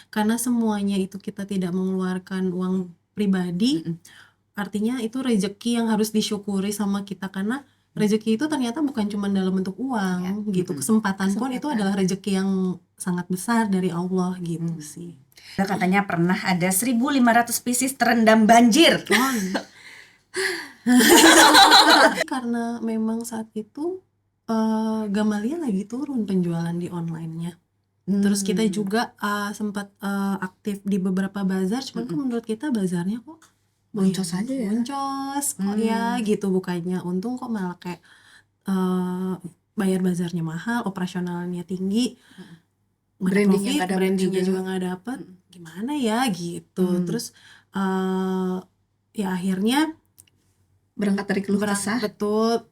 Karena semuanya itu kita tidak mengeluarkan uang pribadi, artinya itu rezeki yang harus disyukuri sama kita, karena rezeki itu ternyata bukan cuma dalam bentuk uang gitu, kesempatan pun itu adalah rezeki yang sangat besar dari Allah gitu sih. Katanya pernah ada 1.500 pieces terendam banjir. Karena memang saat itu Gamalia lagi turun penjualan di online-nya. Terus kita juga sempat aktif di beberapa bazar, cuman kan menurut kita bazarnya kok Boncos aja ya. boncos kok ya gitu, bukannya untung kok malah kayak bayar bazarnya mahal, operasionalnya tinggi, Brandingnya nggak dapet brandingnya juga. juga nggak dapet, gimana ya gitu. Terus ya akhirnya Berangkat dari keluh kesah. betul,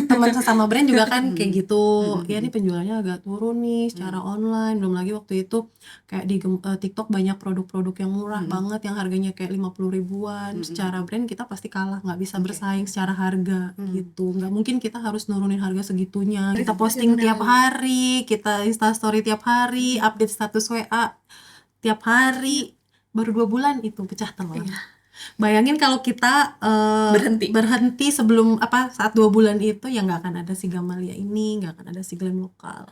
teman sesama brand juga kan kayak gitu, ya ini penjualannya agak turun nih secara online. Belum lagi waktu itu kayak di TikTok banyak produk-produk yang murah banget yang harganya kayak 50 ribuan. Secara brand kita pasti kalah, nggak bisa bersaing secara harga gitu. Nggak mungkin kita harus nurunin harga segitunya. Kita posting tiap hari, kita instastory tiap hari, update status WA tiap hari. Baru 2 bulan itu pecah telur. Bayangin kalau kita berhenti sebelum saat 2 bulan itu, ya nggak akan ada si Gamalia ini, nggak akan ada si Glam Lokal.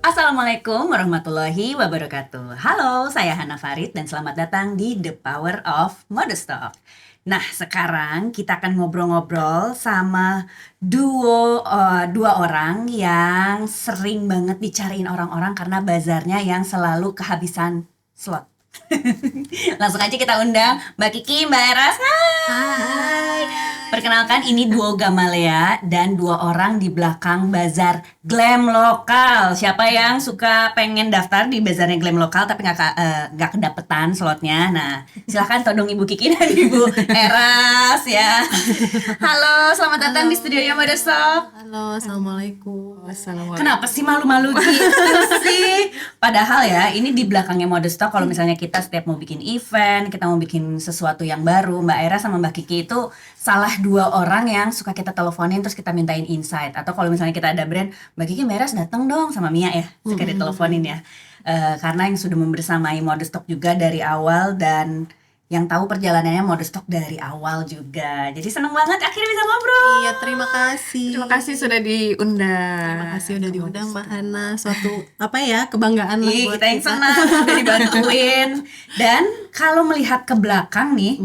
Assalamualaikum warahmatullahi wabarakatuh. Halo, saya Hana Farid dan selamat datang di The Power of Modestock. Nah, sekarang kita akan ngobrol-ngobrol sama dua orang yang sering banget dicariin orang-orang karena bazarnya yang selalu kehabisan slot. Langsung aja kita undang Mbak Kiki, Mbak Eras. Hai. Perkenalkan, ini duo Gamalia dan 2 orang di belakang bazar Glam Lokal. Siapa yang suka pengen daftar di bazarnya Glam Lokal tapi nggak kedapetan slotnya? Nah, silahkan todong Ibu Kiki dan Ibu Eras ya. Halo, selamat datang di studionya Modestock. Halo, assalamualaikum. Kenapa sih malu-malu gitu sih? Padahal ya, ini di belakangnya Modestock. Kalau misalnya kita setiap mau bikin event, kita mau bikin sesuatu yang baru, Mbak Era sama Mbak Kiki itu salah 2 orang yang suka kita teleponin terus kita mintain insight. Atau kalau misalnya kita ada brand, Mbak Kiki, Mbak Eras datang dong sama Mia ya, suka diteleponin ya. Karena yang sudah membersamai Modestock juga dari awal dan yang tahu perjalanannya Modestock dari awal juga. Jadi seneng banget akhirnya bisa ngobrol. Iya, terima kasih. Terima kasih sudah diundang. Terima kasih udah diundang Mbak Hana. Suatu kebanggaan lah buat kita yang senang udah dibantuin. Dan kalau melihat ke belakang nih,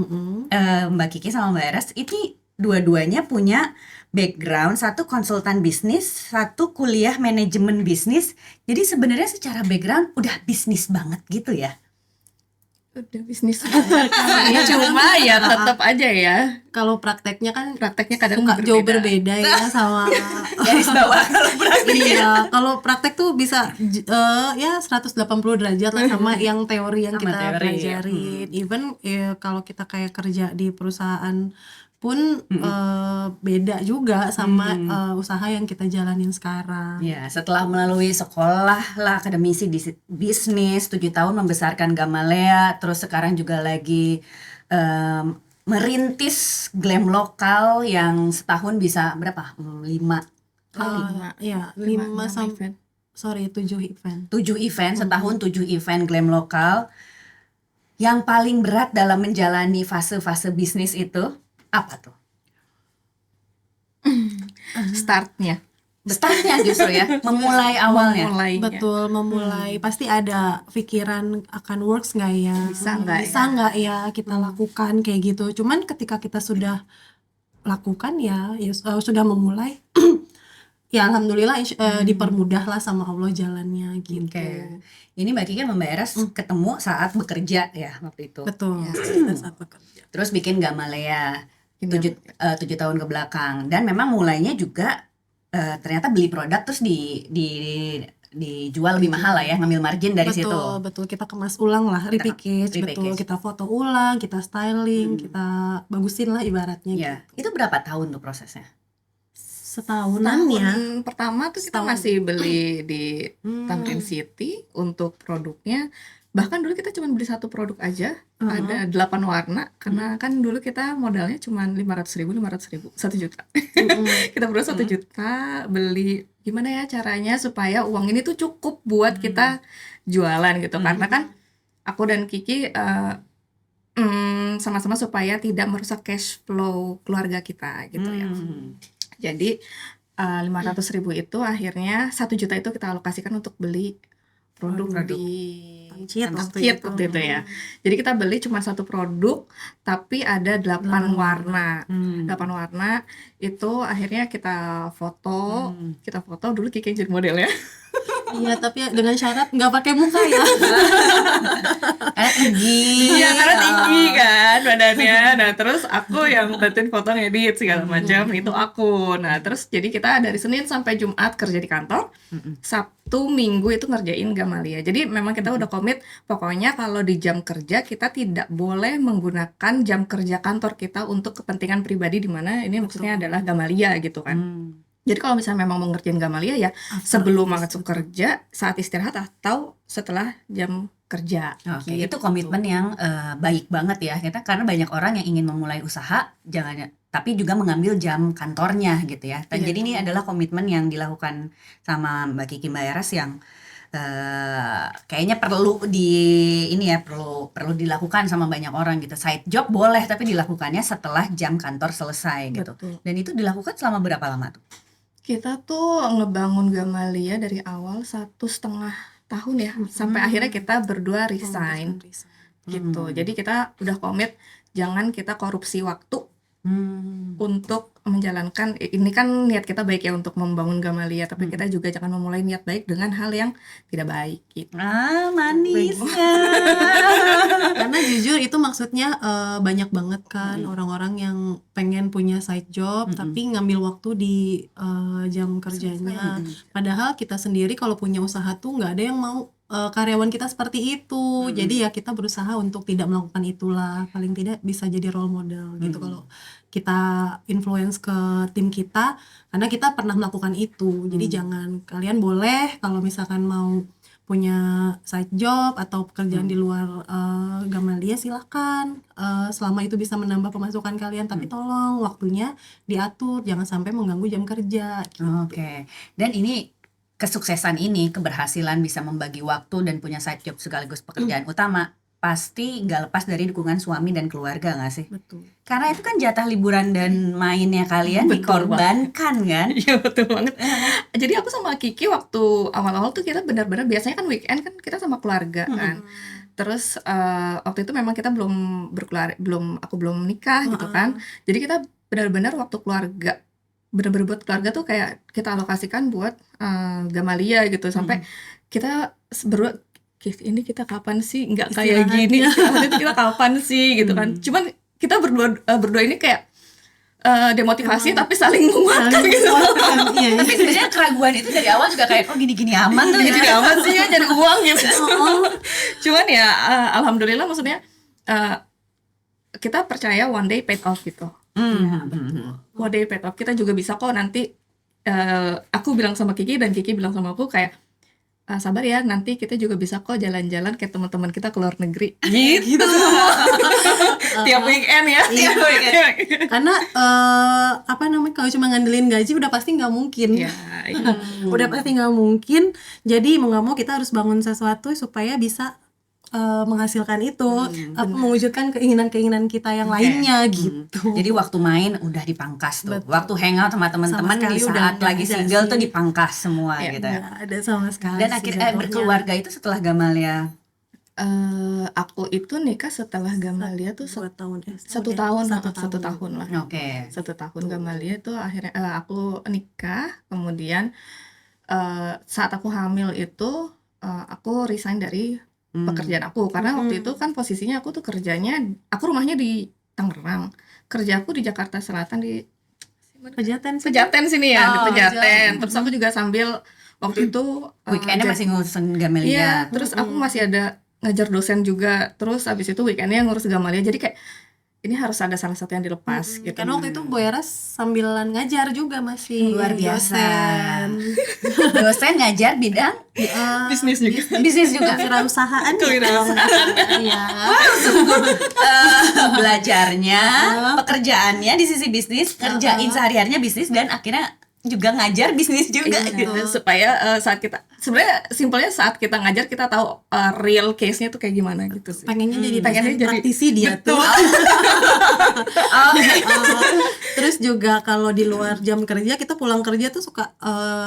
Mbak Kiki sama Mbak Eras ini dua-duanya punya background, satu konsultan bisnis, satu kuliah manajemen bisnis. Jadi sebenarnya secara background udah bisnis banget gitu ya. Udah bisnis cuma ya tetap aja ya. Kalau prakteknya kan kadang jauh berbeda ya sama Garis bawah kalau praktek. Iya, kalau praktek tuh bisa ya 180 derajat lah sama yang teori yang Sama kita teori, pelajarin. Even kalau kita kayak kerja di perusahaan pun beda juga sama usaha yang kita jalanin sekarang. Ya, setelah melalui sekolah lah akademisi di bisnis 7 tahun membesarkan Gamalia, terus sekarang juga lagi merintis Glam Lokal yang setahun bisa berapa? 5 Ya, 7 event. 7 event, setahun 7 event Glam Lokal. Yang paling berat dalam menjalani fase-fase bisnis itu apa tuh? Startnya justru ya, memulai awalnya. Betul, memulai pasti ada pikiran akan works nggak ya, bisa nggak ya kita lakukan kayak gitu. Cuman ketika kita sudah lakukan ya sudah memulai ya alhamdulillah dipermudah lah sama Allah jalannya gitu. Ini Mbak Kiki sama Mbak Eras ketemu saat bekerja ya waktu itu. Betul, saat bekerja. Terus bikin Gamalia 7 tahun ke belakang, dan memang mulainya juga ternyata beli produk terus dijual lebih mahal lah ya, ngambil margin dari situ. Betul, kita kemas ulang lah, repackage, betul, kita foto ulang, kita styling, kita bagusin lah ibaratnya ya, gitu. Itu berapa tahun tuh prosesnya? Setahunan ya. Pertama tuh kita masih beli di Tamrin City untuk produknya. bahkan dulu kita cuma beli satu produk aja, ada 8 warna, karena kan dulu kita modalnya cuma 500.000, 1 juta. Kita berdua 1 juta, beli gimana ya caranya supaya uang ini tuh cukup buat kita jualan gitu. Karena kan aku dan Kiki sama-sama supaya tidak merusak cash flow keluarga kita gitu ya. Jadi 500.000 itu akhirnya 1 juta itu kita alokasikan untuk beli produk di Pancit waktu itu ya. Jadi kita beli cuma satu produk tapi ada 8 warna. 8 warna itu akhirnya kita foto. Kita foto dulu Kiki jadi model ya. Iya, tapi dengan syarat nggak pakai muka ya. Tinggi. Iya, karena tinggi kan badannya. Nah, terus aku yang bantuin foto, ngedit segala macam itu aku. Nah, terus jadi kita dari Senin sampai Jumat kerja di kantor. Sabtu, Minggu itu ngerjain Gamalia. Jadi memang kita udah komit pokoknya kalau di jam kerja kita tidak boleh menggunakan jam kerja kantor kita untuk kepentingan pribadi, di mana ini maksudnya adalah Gamalia gitu kan. Jadi kalau misalnya memang mau ngerjain Gamalia ya sebelum masuk kerja, saat istirahat atau setelah jam kerja. Oke, gitu. itu komitmen yang baik banget ya kita, karena banyak orang yang ingin memulai usaha tapi juga mengambil jam kantornya gitu ya. Dan jadi ini adalah komitmen yang dilakukan sama Mbak Kiki Mbak Eras yang kayaknya perlu perlu dilakukan sama banyak orang gitu. Side job boleh tapi dilakukannya setelah jam kantor selesai gitu. Betul. Dan itu dilakukan selama berapa lama tuh? Kita tuh ngebangun Gamalia dari awal 1,5 tahun ya, sampai akhirnya kita berdua resign gitu. Jadi kita udah komit jangan kita korupsi waktu untuk menjalankan, ini kan niat kita baik ya untuk membangun Gamalia, tapi kita juga jangan memulai niat baik dengan hal yang tidak baik gitu. Manisnya. Karena jujur itu maksudnya banyak banget kan orang-orang yang pengen punya side job tapi ngambil waktu di jam kerjanya. Padahal kita sendiri kalau punya usaha tuh nggak ada yang mau karyawan kita seperti itu. Jadi ya kita berusaha untuk tidak melakukan itulah. Paling tidak bisa jadi role model gitu kalau kita influence ke tim kita, karena kita pernah melakukan itu. Jadi jangan, kalian boleh kalau misalkan mau punya side job atau pekerjaan di luar Gamalia silahkan, selama itu bisa menambah pemasukan kalian, tapi tolong waktunya diatur, jangan sampai mengganggu jam kerja gitu. Oke. Dan ini kesuksesan ini, keberhasilan bisa membagi waktu dan punya side job sekaligus pekerjaan utama, pasti gak lepas dari dukungan suami dan keluarga gak sih? Betul. Karena itu kan jatah liburan dan mainnya kalian dikorbankan kan? Iya betul banget. Jadi aku sama Kiki waktu awal-awal tuh kita benar-benar, biasanya kan weekend kan kita sama keluarga kan. Terus waktu itu memang kita aku belum nikah gitu kan. Jadi kita benar-benar waktu keluarga, benar-benar buat keluarga tuh kayak kita alokasikan buat Gamalia gitu. Sampai kita berdua, ini kita kapan sih nggak kayak gini, kita kapan sih gitu kan. Cuman kita berdua ini kayak demotivasi tapi saling menguatkan gitu. Tapi sebenarnya keraguan itu dari awal juga kayak gini-gini aman tuh. Gini aman sih ya, cari uang gitu. Cuman ya alhamdulillah, maksudnya kita percaya one day paid off gitu. One day paid off, kita juga bisa kok nanti. Aku bilang sama Kiki dan Kiki bilang sama aku kayak, sabar ya, nanti kita juga bisa kok jalan-jalan kayak teman-teman kita ke luar negeri gitu. Tiap weekend ya. Tiap weekend. Karena kalau cuma ngandelin gaji udah pasti nggak mungkin. Ya, Udah pasti nggak mungkin. Jadi mau nggak mau kita harus bangun sesuatu supaya bisa menghasilkan itu, mewujudkan keinginan-keinginan kita yang lainnya gitu. Jadi waktu main udah dipangkas tuh. Betul. Waktu hangout sama teman-teman di saat lagi single tuh dipangkas semua gitu. Nggak ada sama sekali. Dan akhirnya berkeluarga itu setelah Gamalia. aku itu nikah setelah Gamalia tuh 2 tahun ya. 1 tahun lah. Oke. 1 tahun Gamalia tuh akhirnya aku nikah. Kemudian saat aku hamil itu aku resign dari pekerjaan aku, karena waktu itu kan posisinya aku tuh kerjanya, aku rumahnya di Tangerang, kerja aku di Jakarta Selatan, di Pejaten sini ya, di Oh, Pejaten. Terus aku juga sambil waktu itu Weekendnya masih ngurusin Gamalia. iya, terus aku masih ada ngajar dosen juga, terus abis itu weekendnya ngurus Gamalia. Jadi kayak ini harus ada salah satu yang dilepas gitu. Karena waktu itu Bu Eras sambilan ngajar juga masih Luar biasa. dosen. Dosen ngajar bidang Bisnis juga. bisnis juga. Kewirausahaan ya. Belajarnya, pekerjaannya di sisi bisnis, kerjain sehari-harinya bisnis, dan akhirnya juga ngajar bisnis juga Iya, gitu. supaya saat kita sebenarnya simpelnya saat kita ngajar kita tahu real case-nya tuh kayak gimana gitu sih. Pengennya jadi Pengennya dosen jadi- praktisi dia Betul. tuh. Terus juga kalau di luar jam kerja kita pulang kerja tuh suka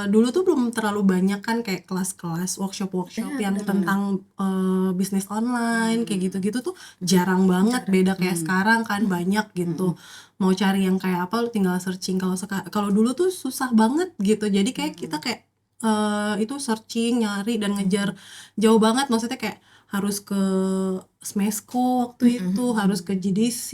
dulu tuh belum terlalu banyak kan kayak kelas-kelas workshop yang tentang bisnis online kayak gitu-gitu tuh jarang banget, beda kayak sekarang kan banyak gitu. Mau cari yang kayak apa lu tinggal searching. Kalau dulu tuh susah banget gitu, jadi kayak kita kayak itu searching, nyari dan ngejar jauh banget, maksudnya kayak harus ke Smesco waktu itu, harus ke GDC,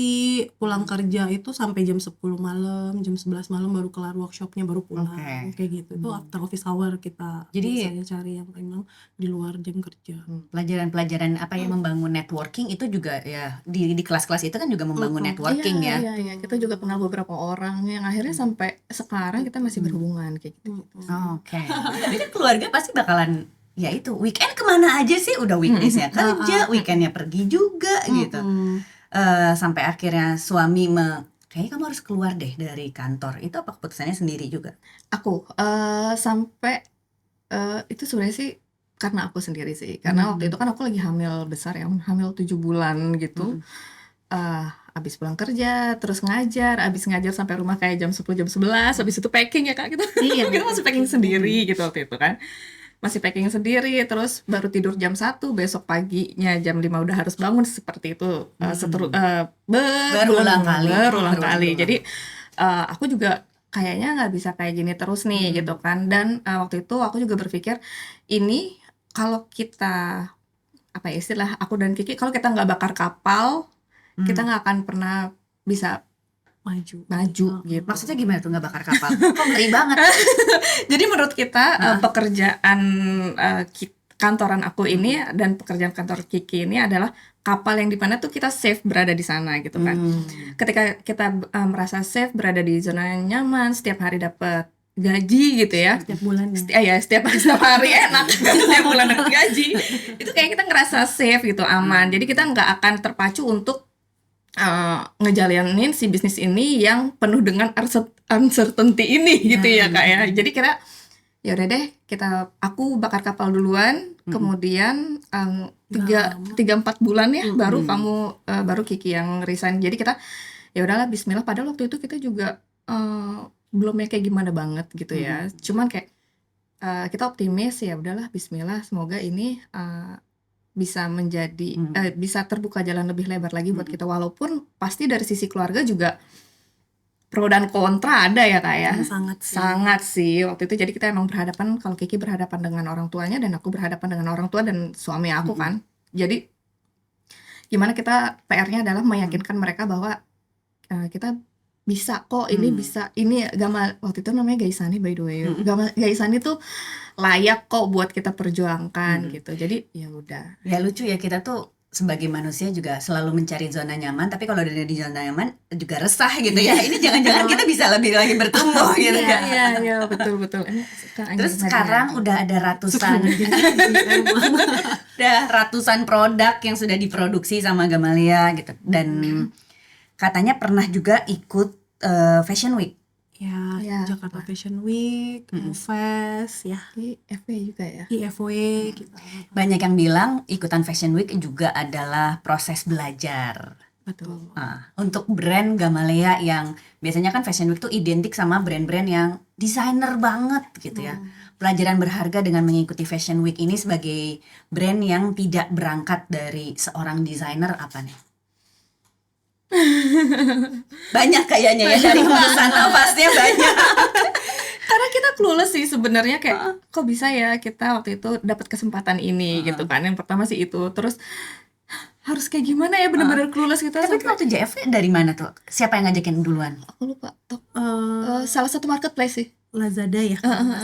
pulang kerja itu sampai jam 10 malam, jam 11 malam baru kelar workshopnya, baru pulang. Oke. Kayak gitu. Itu after office hour kita Jadi- biasanya cari yang memang di luar jam kerja. Pelajaran-pelajaran apa yang membangun networking itu juga ya di kelas-kelas itu kan juga membangun networking ya. Iya, kita juga kenal beberapa orang yang akhirnya sampai sekarang kita masih berhubungan kayak gitu. Oke. Tapi kan keluarga pasti bakalan ya itu weekend kemana aja sih, udah weekdaysnya kerja, weekendnya pergi juga gitu. Sampai akhirnya suami kayaknya kamu harus keluar deh dari kantor. Itu apa keputusannya sendiri juga? Aku sampai itu sebenarnya sih karena aku sendiri sih. Karena waktu itu kan aku lagi hamil besar ya, hamil 7 bulan gitu. Abis pulang kerja, terus ngajar, abis ngajar sampai rumah kayak jam 10, jam 11, habis itu packing ya Kak gitu. Iya, Kita masih packing sendiri gitu waktu itu kan. Masih packing sendiri, terus baru tidur jam 1, besok paginya jam 5 udah harus bangun seperti itu. Berulang kali. Berulang kali. Jadi aku juga kayaknya nggak bisa kayak gini terus nih gitu kan. Dan waktu itu aku juga berpikir ini kalau kita apa ya istilah aku dan Kiki, kalau kita nggak bakar kapal kita nggak akan pernah bisa Maju. gitu. Maksudnya gimana tuh nggak bakar kapal? Kok ngeri banget? Jadi menurut kita pekerjaan kantoran aku ini dan pekerjaan kantor Kiki ini adalah kapal yang dimana tuh kita safe berada di sana gitu kan. Ketika kita merasa safe berada di zona yang nyaman, setiap hari dapat gaji gitu ya. Setiap bulan Setiap hari enak setiap bulan dapat gaji. Itu kayak kita ngerasa safe gitu, aman. Jadi kita nggak akan terpacu untuk ngejalanin si bisnis ini yang penuh dengan uncertainty ini gitu ya Kak ya. Jadi kira ya udah deh aku bakar kapal duluan, kemudian 3-4 bulan ya baru baru Kiki yang resign. Jadi kita ya udahlah bismillah, padahal waktu itu kita juga belum kayak gimana banget gitu ya. Cuman kayak kita optimis ya udahlah bismillah, semoga ini bisa menjadi bisa terbuka jalan lebih lebar lagi buat kita, walaupun pasti dari sisi keluarga juga pro dan kontra ada ya Kak ya. Sangat sih waktu itu. Jadi kita emang berhadapan, kalau Kiki berhadapan dengan orang tuanya dan aku berhadapan dengan orang tua dan suami aku kan. Jadi gimana kita PR-nya adalah meyakinkan mereka bahwa kita bisa kok, ini bisa, ini Gamal waktu itu namanya Gaisani by the way. Gaisani tuh layak kok buat kita perjuangkan gitu. Jadi ya udah. Ya lucu ya, kita tuh sebagai manusia juga selalu mencari zona nyaman, tapi kalau udah di zona nyaman juga resah gitu ya. Ini jangan-jangan kita bisa lebih lagi bertumbuh gitu ya. Iya betul. Terus sekarang udah ada ratusan produk yang sudah diproduksi sama Gamalia gitu. Dan katanya pernah juga ikut Fashion Week. Ya, Jakarta Fashion Week, Fest, ya, IFW juga ya. IFW gitu. Banyak yang bilang ikutan Fashion Week juga adalah proses belajar. Betul. Untuk brand Gamalia yang biasanya kan Fashion Week tuh identik sama brand-brand yang desainer banget gitu ya. Pelajaran berharga dengan mengikuti Fashion Week ini sebagai brand yang tidak berangkat dari seorang desainer apa nih? Banyak kayaknya ya, dari hembusan nafasnya banyak. Karena kita clueless sih sebenarnya, kayak kok bisa ya kita waktu itu dapat kesempatan ini gitu kan. Yang pertama sih itu, terus harus kayak gimana ya, benar-benar clueless gitu. Tapi itu waktu JFW dari mana tuh? Siapa yang ngajakin duluan? Aku lupa. Salah satu marketplace sih. Lazada ya.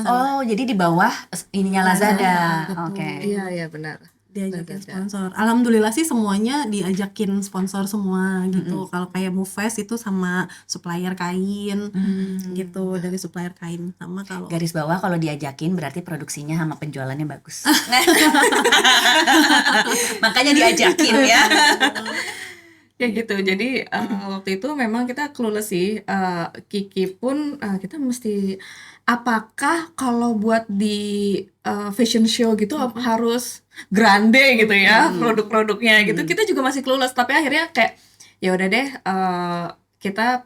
Oh, jadi di bawah ininya Lazada. Oke. Iya benar. diajakin Lazada. sponsor. Alhamdulillah sih semuanya diajakin sponsor semua gitu. Kalau kayak Mufest itu sama supplier kain gitu, dari supplier kain. Sama kalau Garis bawah kalau diajakin berarti produksinya sama penjualannya bagus. Makanya diajakin ya. Ya gitu. Jadi waktu itu memang kita clueless sih. Kiki pun kita mesti apakah kalau buat di fashion show gitu harus grande gitu ya produk-produknya gitu. Kita juga masih clueless. Tapi akhirnya kayak ya udah deh kita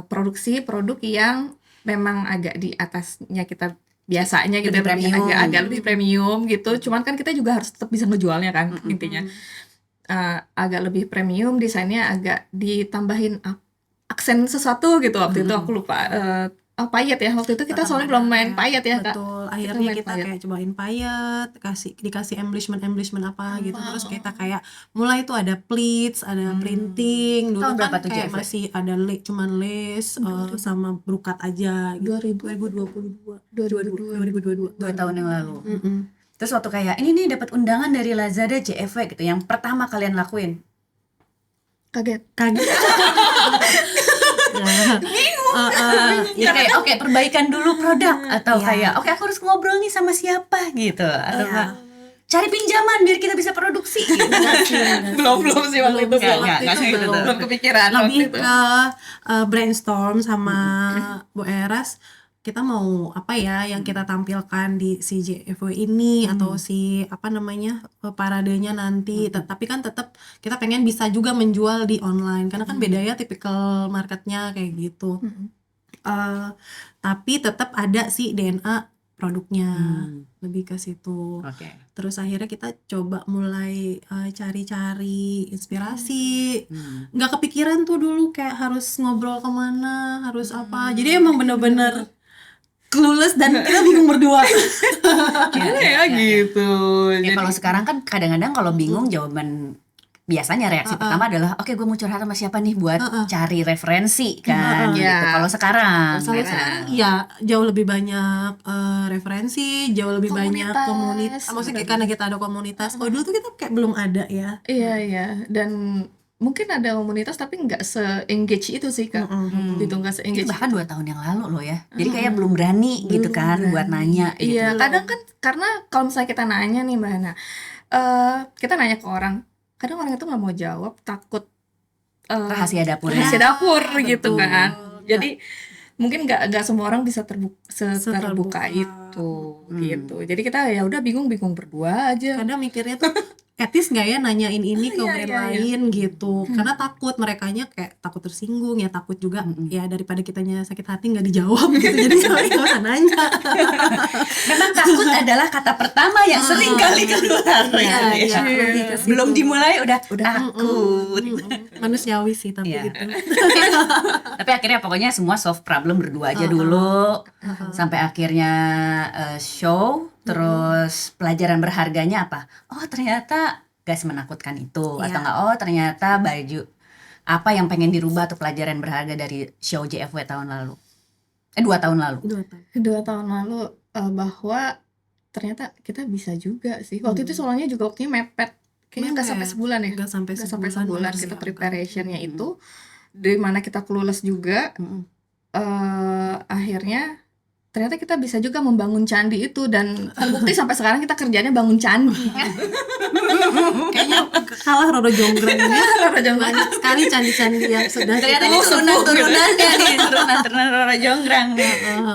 produksi produk yang memang agak di atasnya kita biasanya gitu, Lebih premium. agak lebih premium gitu. Cuman kan kita juga harus tetap bisa ngejualnya kan intinya. Agak lebih premium, desainnya agak ditambahin aksen sesuatu gitu. Waktu itu aku lupa payet ya, waktu itu kita soalnya belum main payet ya Kak. betul, Kita akhirnya main kita payet. kayak cobain payet, dikasih embellishment apa gitu, terus kita kayak mulai itu ada pleats, ada printing. Dulu Tahun berapa kan tuh, kayak JF? masih ada cuman lace sama brokat aja gitu. 2022 2022 2 tahun yang lalu. Mm-mm. Terus waktu kayak ini nih dapat undangan dari Lazada JFW gitu, yang pertama kalian lakuin. kaget. Kaget. Ya kayak oke, perbaikan dulu produk atau Iya. kayak oke aku harus ngobrol nih sama siapa gitu atau Iya. enggak cari pinjaman biar kita bisa produksi gitu. belum sih waktu itu Nggak, belum. nggak Waktu itu gitu tuh. Belum kepikiran waktu lebih itu. ke brainstorm sama Bu Eras, kita mau apa ya yang kita tampilkan di si JFW ini atau si apa namanya paradenya nanti. Tapi kan tetap kita pengen bisa juga menjual di online karena kan beda ya tipikal marketnya kayak gitu. Tapi tetap ada si DNA produknya, lebih ke situ. Oke. Terus akhirnya kita coba mulai cari-cari inspirasi. Nggak kepikiran tuh dulu kayak harus ngobrol kemana, harus apa. Jadi emang bener-bener clueless dan kita bingung berdua. Gimana ya gitu. Ya kalau sekarang kan kadang-kadang kalau bingung jawaban biasanya reaksi pertama adalah oke gue mau curhat sama siapa nih buat cari referensi kan gitu. Ya. Kalau sekarang Kalau gitu. sekarang ya jauh lebih banyak referensi, jauh lebih banyak komunitas. Maksudnya karena kita ada komunitas. Oh dulu tuh kita kayak belum ada ya. Iya, dan mungkin ada komunitas tapi nggak se-engage itu sih Kak. Gitu, nggak Itu se-engage. bahkan 2 tahun yang lalu loh ya. Jadi kayak belum berani gitu kan buat nanya gitu. Iya, kadang kan karena kalau misalnya kita nanya nih Mbak Hana, kita nanya ke orang, kadang orang itu nggak mau jawab, takut Rahasia dapurnya. rahasia dapur gitu betul. kan. Jadi mungkin nggak semua orang bisa terbuka Seterbuka. itu gitu. Jadi kita ya udah bingung berdua aja. Kadang mikirnya tuh etis nggak ya nanyain ini ke brand Iya. lain gitu, karena takut merekanya kayak takut tersinggung ya, takut juga ya daripada kitanya sakit hati nggak dijawab gitu, jadi nggak usah nanya. Memang takut adalah kata pertama yang sering kali keluar. Iya, gitu ya. iya, lebih ke situ. Belum dimulai udah takut. Manusiawi sih tapi Iya. gitu. Tapi akhirnya pokoknya semua solve problem berdua aja dulu sampai akhirnya show. Terus pelajaran berharganya apa? Oh ternyata gak semenakutkan itu. Atau Iya. enggak, oh ternyata baju apa yang pengen dirubah atau pelajaran berharga dari show JFW tahun lalu 2 tahun lalu. 2 tahun. 2 tahun lalu bahwa ternyata kita bisa juga sih. Waktu itu soalnya juga waktunya mepet. Kayaknya nggak sampai sebulan ya. Nggak sampai Nggak sampai sebulan sebulan harus kita siapkan. preparationnya itu. Di mana kita clueless juga. Akhirnya ternyata kita bisa juga membangun candi itu. Dan terbukti sampai sekarang kita kerjanya bangun candi. Kayaknya kalah Roro Jonggrang ini. Roro Jonggrang. Banyak sekali candi-candi yang sudah Ternyata kita ini turunan-turunannya nih, turunan Roro Jonggrang nih.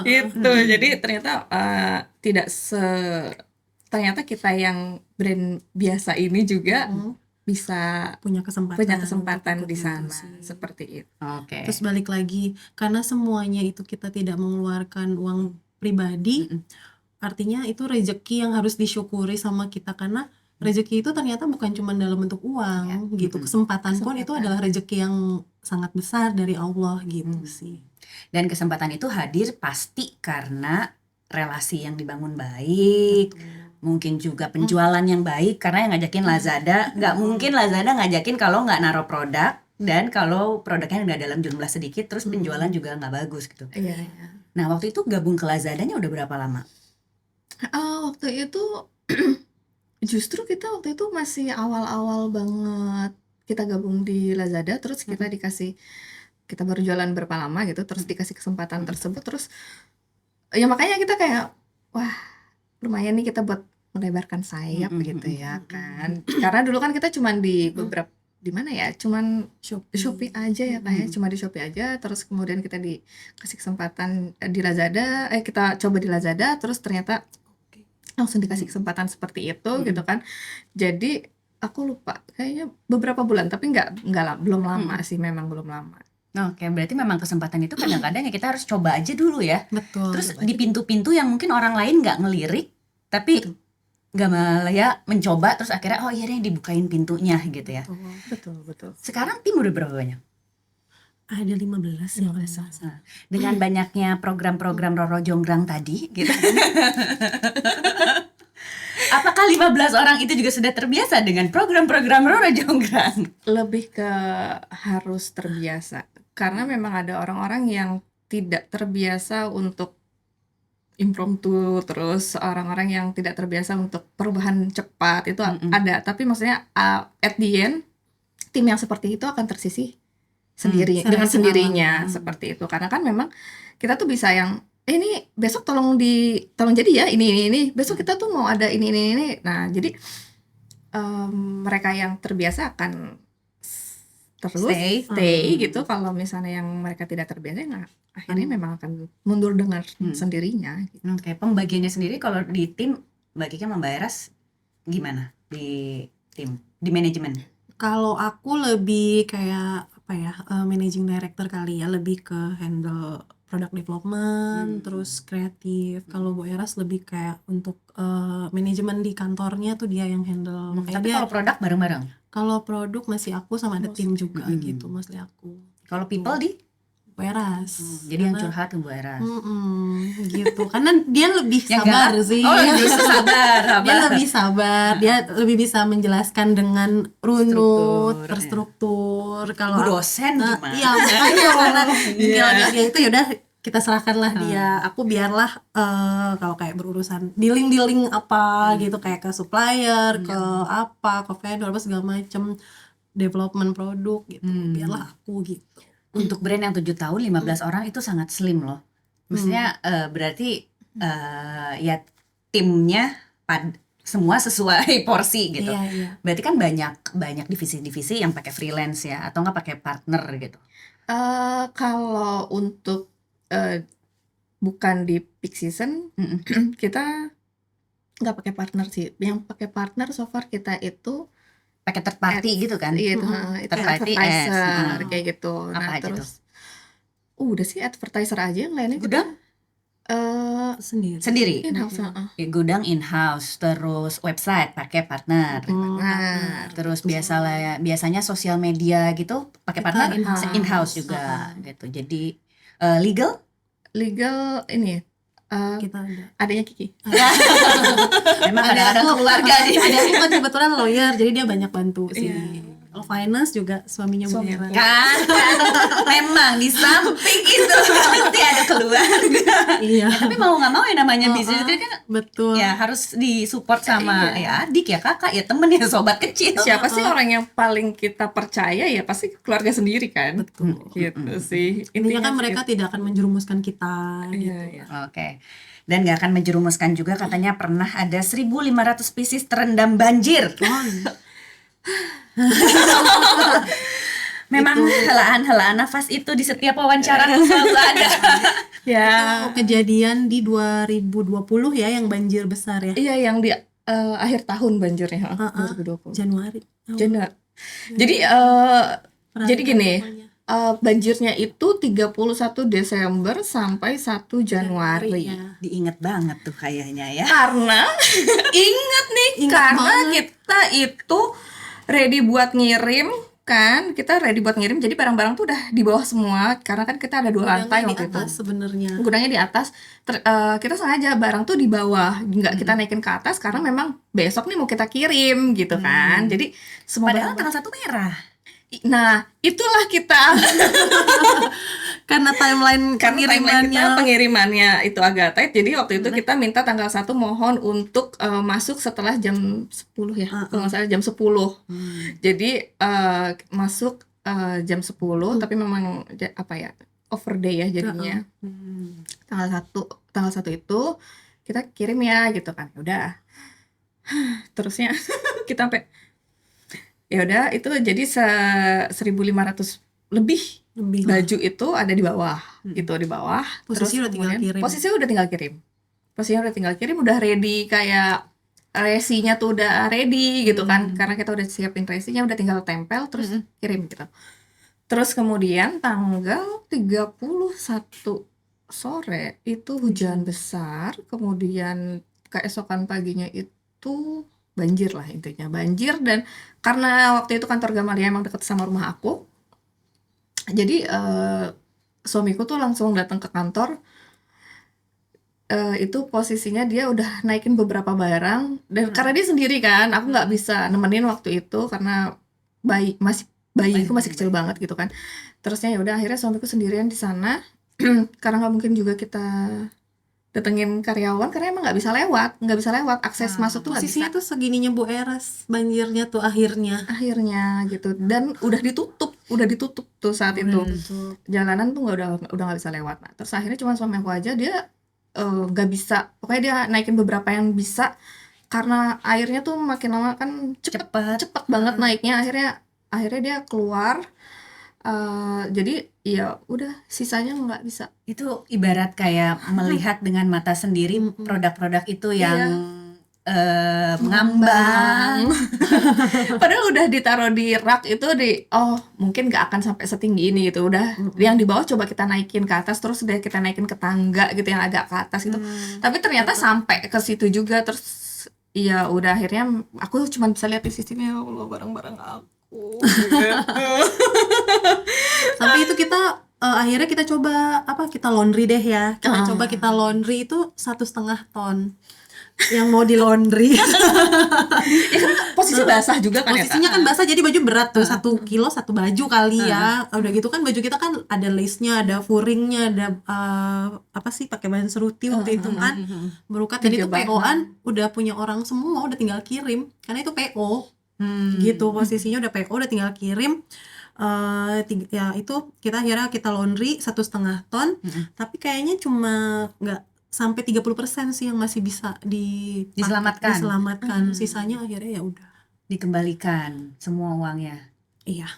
Itu jadi ternyata tidak ternyata kita yang brand biasa ini juga bisa punya kesempatan di untuk ikut sana itu sih. seperti itu. Oke. Terus balik lagi, karena semuanya itu kita tidak mengeluarkan uang pribadi, artinya itu rezeki yang harus disyukuri sama kita, karena rezeki itu ternyata bukan cuma dalam bentuk uang gitu. Kesempatan pun itu adalah rezeki yang sangat besar dari Allah gitu sih. Dan kesempatan itu hadir pasti karena relasi yang dibangun baik. Mungkin juga penjualan yang baik, karena yang ngajakin Lazada, nggak mungkin Lazada ngajakin kalau nggak naruh produk dan kalau produknya nggak dalam jumlah sedikit, terus penjualan juga nggak bagus gitu. Iya. Nah waktu itu gabung ke Lazadanya udah berapa lama? Waktu itu Justru kita waktu itu masih awal-awal banget kita gabung di Lazada, terus kita baru jualan berapa lama gitu, terus dikasih kesempatan tersebut, terus ya makanya kita kayak wah lumayan nih kita buat melebarkan sayap gitu ya kan. Karena dulu kan kita cuman di beberapa di mana ya, cuman Shopee aja ya kayak cuma di Shopee aja, terus kemudian kita dikasih kesempatan di Lazada, kita coba di Lazada, terus ternyata langsung dikasih kesempatan seperti itu gitu kan. Jadi aku lupa kayaknya beberapa bulan, tapi belum lama sih, memang belum lama. Oke, berarti memang kesempatan itu kadang-kadang ya kita harus coba aja dulu ya. Betul. Terus di pintu-pintu yang mungkin orang lain nggak ngelirik, tapi nggak malah ya mencoba, terus akhirnya oh iya deh dibukain pintunya gitu ya. Betul. Sekarang tim udah berapa banyak? Ada 15 ya kalau nggak salah. Nah, dengan banyaknya program-program Roro Jonggrang tadi gitu. Apakah 15 orang itu juga sudah terbiasa dengan program-program Roro Jonggrang? Lebih ke harus terbiasa, karena memang ada orang-orang yang tidak terbiasa untuk impromptu, terus orang-orang yang tidak terbiasa untuk perubahan cepat itu ada. Tapi maksudnya at the end tim yang seperti itu akan tersisih sendiri dengan sendirinya seperti itu. Karena kan memang kita tuh bisa yang ini besok tolong jadi ya ini besok kita tuh mau ada ini. Nah jadi mereka yang terbiasa akan terus stay gitu. Kalau misalnya yang mereka tidak terbiasa, nah akhirnya memang akan mundur dengan sendirinya gitu. Oke, pembagiannya sendiri kalau di tim Mbak Kiki sama Mbak Eras gimana di tim, di manajemen? Kalau aku lebih kayak apa ya, managing director kali ya, lebih ke handle product development, terus kreatif. Kalau Bu Eras lebih kayak untuk manajemen di kantornya tuh dia yang handle. Makanya Tapi dia kalau produk bareng-bareng? kalau produk masih aku sama ada tim juga gitu, mostly aku. Kalau people di? Bu Eras. Jadi yang curhat ke Bu Eras. Gitu. Karena dia lebih Yang sabar galak? sih. Oh, justru sabar. Dia lebih sabar, dia lebih bisa menjelaskan dengan runut, terstruktur. Kalau Bu dosen gimana? iya, makanya karena skillnya dia itu yaudah kita serahkanlah dia. Aku biarlah kalau kayak berurusan dealing apa gitu, kayak ke supplier, ke apa, ke vendor apa segala macem, development produk gitu. Biarlah aku gitu. Untuk brand yang 7 tahun 15 orang itu sangat slim loh. Maksudnya berarti ya timnya semua sesuai porsi gitu. Iya. Berarti kan banyak divisi-divisi yang pakai freelance ya, atau nggak pakai partner gitu. Kalau untuk bukan di peak season, kita nggak pakai partner sih. Yang pakai partner so far kita itu Pakai third party gitu kan? itu Third party advertiser kayak gitu. Apa Nah aja terus udah sih advertiser aja, yang lainnya Gudang Sendiri. sendiri. in-house. Gudang in-house, terus website pakai partner. Nah, Terus biasanya sosial media gitu pakai Kita partner in-house. juga gitu. Jadi legal legal ini Kita ada. adanya Kiki. memang kadang-kadang keluarga nih. Ada aku kan kebetulan lawyer, jadi dia banyak bantu sih. Kalau finance juga suaminya Bu Era. kan memang di samping itu nanti ada keluarga. Iya, Tapi mau nggak mau ya namanya bisnis itu kan betul. ya harus disupport sama ya adik ya kakak ya temen ya sobat kecil. Siapa sih orang yang paling kita percaya, ya pasti keluarga sendiri kan. Betul. Gitu sih. Intinya kan mereka tidak akan menjerumuskan kita gitu. Iya. Oke. Dan nggak akan menjerumuskan juga, katanya pernah ada 1.500 spesies terendam banjir. Memang helaan-helaan nafas itu di setiap wawancara tuh selalu ada. Ya. Itu kejadian di 2020 ya yang banjir besar ya. Iya, yang di akhir tahun banjirnya 2020. Januari. Januari. Jadi jadi gini, banjirnya itu 31 Desember sampai 1 Januari. Ya. Diinget banget tuh kayaknya ya. Karena inget nih, Inget karena banget. kita itu ready buat ngirim kan, kita ready buat ngirim, jadi barang-barang tuh udah di bawah semua, karena kan kita ada 2 lantai Gudangnya di waktu itu. atas sebenarnya. Gudangnya di atas, kita sengaja barang tuh di bawah, nggak kita naikin ke atas karena memang besok nih mau kita kirim gitu kan. Jadi semua Padahal barang, tanggal 1 merah. Nah, itulah kita. Karena timeline Karena timeline pengirimannya. kita pengirimannya itu agak tight, jadi waktu itu kita minta tanggal 1 mohon untuk masuk setelah jam 10 ya, kalau nggak salah jam 10. Jadi masuk jam 10, tapi memang apa ya, over day ya jadinya. Tanggal 1 itu kita kirim ya gitu kan. Udah. Terusnya kita sampai ya udah itu jadi 1.500 lebih baju itu ada di bawah gitu, di bawah. Posisi udah tinggal kirim. Posisinya udah tinggal kirim, udah ready, kayak resinya tuh udah ready gitu kan, karena kita udah siapin resinya, udah tinggal tempel terus kirim gitu. Terus kemudian tanggal 31 sore itu hujan besar, kemudian keesokan paginya itu banjir lah, intinya banjir. Dan karena waktu itu kantor Gamalia emang deket sama rumah aku, jadi suamiku tuh langsung datang ke kantor. Itu posisinya dia udah naikin beberapa barang, dan karena dia sendiri kan, aku nggak bisa nemenin waktu itu karena bayiku masih kecil banget gitu kan. Terusnya ya udah akhirnya suamiku sendirian di sana. Karena nggak mungkin juga kita datengin karyawan, karena emang nggak bisa lewat akses masuk tuh nggak bisa. Posisinya tuh segininya Bu Eras, banjirnya tuh akhirnya Gitu, dan udah ditutup tuh saat itu. Jalanan tuh udah nggak bisa lewat. Nah, terus akhirnya cuma suami aku aja, dia nggak bisa, pokoknya dia naikin beberapa yang bisa, karena airnya tuh makin lama kan cepet banget naiknya. Akhirnya dia keluar. Jadi ya udah, sisanya nggak bisa. Itu ibarat kayak melihat dengan mata sendiri produk-produk itu yang mengambang. Padahal udah ditaruh di rak itu, mungkin nggak akan sampai setinggi ini gitu. Udah yang di bawah coba kita naikin ke atas, terus udah kita naikin ke tangga gitu yang agak ke atas gitu. Tapi ternyata sampai ke situ juga. Terus ya udah, akhirnya aku cuma bisa lihat di sini, ya Allah, barang-barang aku. Sampai itu kita akhirnya kita coba kita laundry deh ya. Coba kita laundry itu 1,5 ton yang mau di laundry. Ya kan posisi basah juga kan. Posisinya kan basah, jadi baju berat tuh, 1 kilo 1 baju kali ya. Udah gitu kan baju kita kan ada lace-nya, ada furingnya, ada pakai bahan seruti waktu itu kan, berukat. Dan itu PO-an udah punya orang semua, udah tinggal kirim karena itu PO. Gitu posisinya udah PO, udah tinggal kirim. Ya itu kita akhirnya kita laundry 1,5 ton, tapi kayaknya cuma nggak sampai 30% sih yang masih bisa diselamatkan. Sisanya akhirnya ya udah dikembalikan semua uangnya. Iya.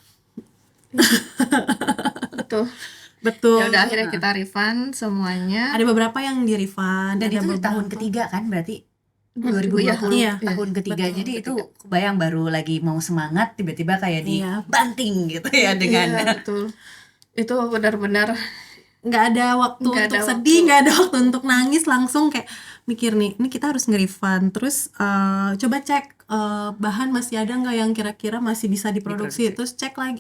Betul. Ya udah, akhirnya kita refund semuanya. Ada beberapa yang di refund. Dan ada itu beberapa. tahun ketiga kan, berarti 2020. Iya, tahun ketiga. Jadi itu kebayang baru lagi mau semangat, tiba-tiba kayak dibanting gitu ya dengan. Iya, betul. Itu benar-benar nggak ada waktu untuk sedih, nggak ada waktu untuk nangis, langsung kayak mikir nih, ini kita harus nge-refund. Terus coba cek bahan masih ada nggak yang kira-kira masih bisa diproduksi. Terus cek lagi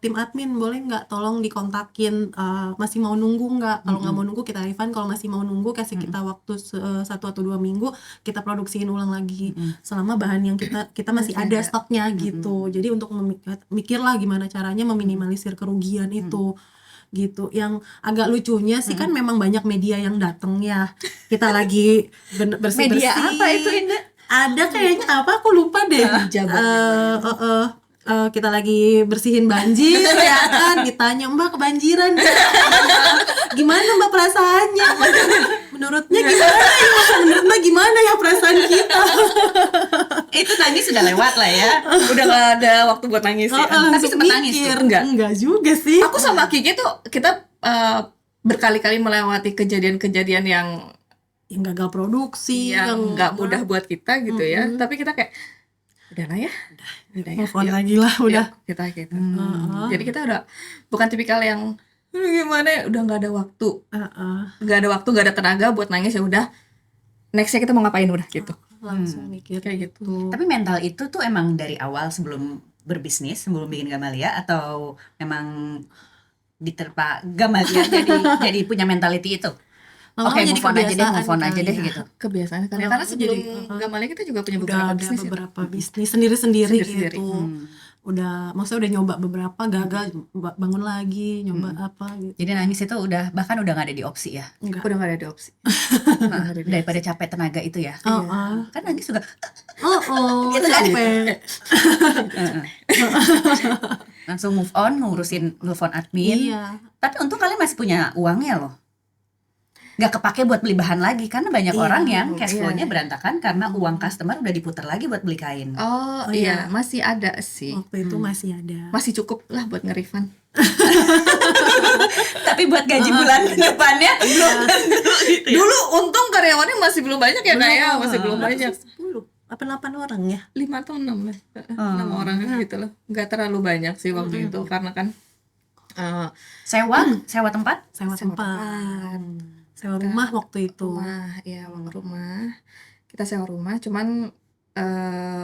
tim admin, boleh nggak tolong dikontakin, masih mau nunggu nggak. Kalau nggak mau nunggu kita refund, kalau masih mau nunggu kasih kita waktu 1 atau 2 minggu, kita produksiin ulang lagi selama bahan yang kita masih ada stoknya gitu. Jadi untuk mikirlah gimana caranya meminimalisir kerugian itu gitu. Yang agak lucunya sih kan memang banyak media yang dateng ya, kita lagi bersih-bersih. Media apa itu, Indah? Ada kayaknya aku lupa deh. Kita lagi bersihin banjir ya kan, ditanya, Mbak kebanjiran gimana Mbak perasaannya, menurutnya gimana ya perasaan kita. Itu nangis sudah lewat lah ya. Udah gak ada waktu buat nangis ya. Tapi sempat nangis tuh. Enggak juga sih. Aku sama Kiki tuh kita berkali-kali melewati kejadian-kejadian yang gagal produksi, yang nggak mudah buat kita gitu ya. Tapi kita kayak udahlah ya, move on lagi lah, udah kita gitu. Jadi kita udah bukan tipikal yang gimana ya, udah nggak ada waktu, nggak ada tenaga buat nangis. Ya udah, nextnya kita mau ngapain udah gitu. Langsung mikir kayak gitu. Tapi mental itu tuh emang dari awal sebelum berbisnis, sebelum bikin Gamalia, atau memang diterpa Gamalia jadi punya mentality itu? Oke, move on aja deh gitu. Kebiasaan karena sebelum Gamalia kita juga punya beberapa bisnis. Beberapa bisnis sendiri-sendiri gitu. maksudnya udah nyoba beberapa gagal, bangun lagi nyoba apa gitu. Jadi nangis itu bahkan udah nggak ada di opsi ya. Enggak. Udah gak ada opsi. Daripada capek tenaga itu ya. Kan nangis juga Gitu kan. langsung move on, ngurusin nelfon admin. Iya. Tapi untung kalian masih punya uangnya loh. Nggak kepake buat beli bahan lagi karena banyak Iya, orang yang cash iya. flow-nya berantakan karena uang customer udah diputar lagi buat beli kain. Oh iya. iya, masih ada sih. Waktu itu masih ada. Masih cukup lah buat nge-refund. Tapi buat gaji bulan depannya belum tentu gitu ya. Dulu untung karyawannya masih belum banyak ya kayak masih belum banyak. 10 apa 8 orang ya? 5 atau 6 lah. 6 orang gitu loh. Nggak terlalu banyak sih waktu itu karena kan Sewa tempat? Sewa tempat. Sewa rumah waktu itu. rumah, ya uang rumah. Kita sewa rumah, cuman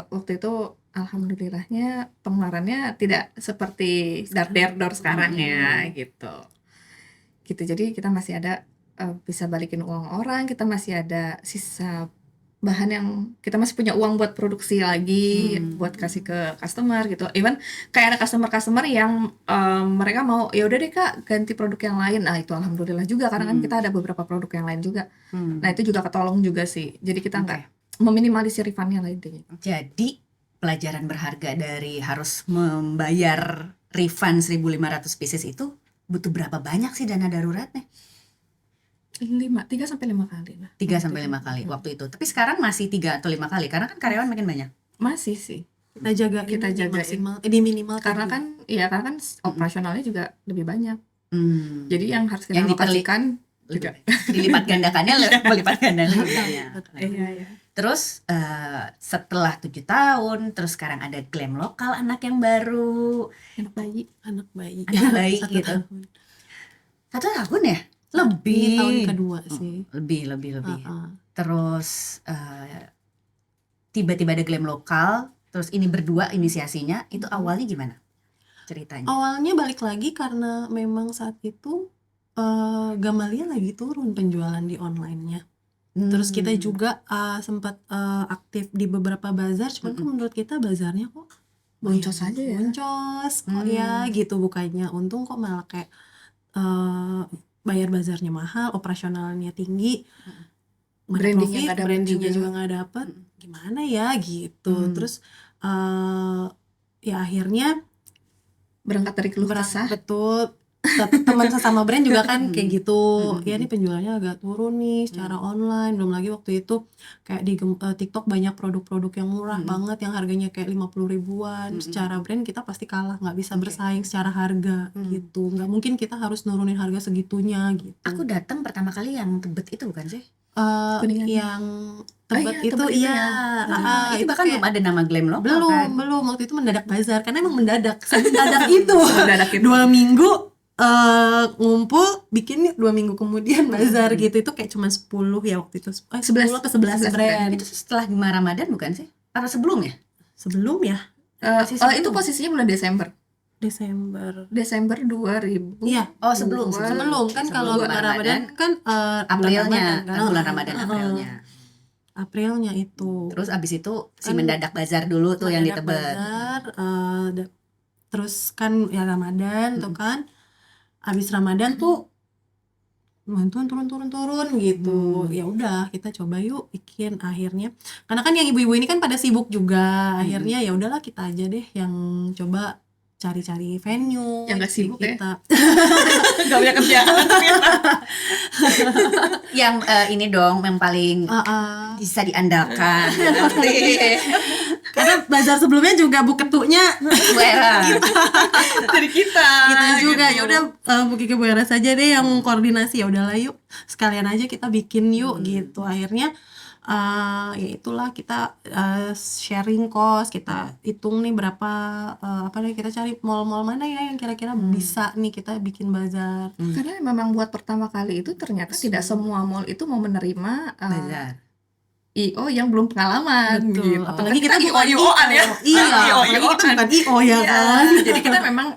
waktu itu alhamdulillahnya pengeluarannya tidak seperti dar sekarang ya gitu. Gitu, jadi kita masih ada bisa balikin uang orang, kita masih ada sisa bahan yang kita masih punya uang buat produksi lagi, buat kasih ke customer gitu. Even kayak ada customer yang mereka mau ya udah deh Kak ganti produk yang lain. Nah itu alhamdulillah juga karena kan kita ada beberapa produk yang lain juga. Nah itu juga ketolong juga sih. Jadi kita nggak meminimalisir refundnya lah intinya. Jadi pelajaran berharga dari harus membayar refund 1.500 pieces itu butuh berapa banyak sih dana daruratnya? 3 sampai 5 kali lah. 3 sampai 5 kali waktu itu. Tapi sekarang masih 3 atau 5 kali karena kan karyawan makin banyak. Masih sih. Kita jaga maksimal, di minimal Karena kan operasionalnya juga lebih banyak. Jadi yang harus kita Yang alokasikan juga dilipat gandakannya melipat gandakannya. iya. Terus setelah 7 tahun, terus sekarang ada Glam Lokal anak yang baru, Anak bayi. anak bayi. Anak bayi Satu gitu. tahun. 1 tahun ya? Lebih. Ini tahun kedua sih. Lebih. Terus tiba-tiba ada Glam Lokal, terus ini berdua inisiasinya, itu awalnya gimana ceritanya? Awalnya balik lagi karena memang saat itu Gamalia lagi turun penjualan di online-nya. Terus kita juga sempat aktif di beberapa bazar, cuman kok menurut kita bazarnya kok Boncos aja ya. boncos kok ya gitu, bukannya untung kok malah kayak bayar bazarnya mahal, operasionalnya tinggi, Brandingnya nggak dapet brandingnya juga. juga nggak dapet, gimana ya gitu. Terus ya akhirnya Berangkat dari keluh kesah. betul, teman sesama brand juga kan kayak gitu, ya ini penjualannya agak turun nih secara online, belum lagi waktu itu kayak di TikTok banyak produk-produk yang murah banget yang harganya kayak 50 ribuan, secara brand kita pasti kalah, nggak bisa bersaing secara harga gitu, nggak mungkin kita harus nurunin harga segitunya gitu. Aku datang pertama kali yang Tebet itu bukan sih? Kuningan. Yang Tebet iya, itu Tebet itu iya, ya. Itu bahkan kayak belum ada nama Glam Lokal kan? belum waktu itu mendadak bazar karena emang mendadak itu Mendadak itu. 2 minggu ngumpul bikin 2 minggu kemudian bazar gitu, itu kayak cuma 10 ya waktu itu, 10 ke 11 brand. Itu setelah Ramadan bukan sih? Atau sebelum ya? Sebelum ya Itu posisinya bulan Desember Desember 2000. iya. Sebelum Kan kalau Sebelum Ramadan kan Aprilnya, bulan Ramadan Aprilnya. Aprilnya itu. Terus abis itu si Kan mendadak bazar dulu tuh yang di mendadak Tebet. bazar, terus kan ya Ramadan tuh kan, abis Ramadan tuh turun gitu. Ya udah kita coba yuk bikin, akhirnya karena kan yang ibu-ibu ini kan pada sibuk juga, akhirnya ya udahlah kita aja deh yang coba cari-cari venue Yang nggak sibuk ya? kita. Gak punya kerjaan. Yang ini dong yang paling bisa diandalkan. Karena bazar sebelumnya juga Bu Ketunya Bu Era. Dari kita juga gitu. ya udah Bu Kiki Bu Era saja deh yang koordinasi, ya udahlah yuk sekalian aja kita bikin yuk gitu. Akhirnya ya itulah kita sharing cost, kita hitung nih berapa kita cari mall-mall mana ya yang kira-kira bisa nih kita bikin bazar. Karena memang buat pertama kali itu ternyata tidak semua mall itu mau menerima Bazar. IO yang belum pengalaman Betul. gitu. Apalagi kita bukan IO-an ya. Iya, apalagi IO-an. kita bukan IO ya Iya. kan. Jadi kita memang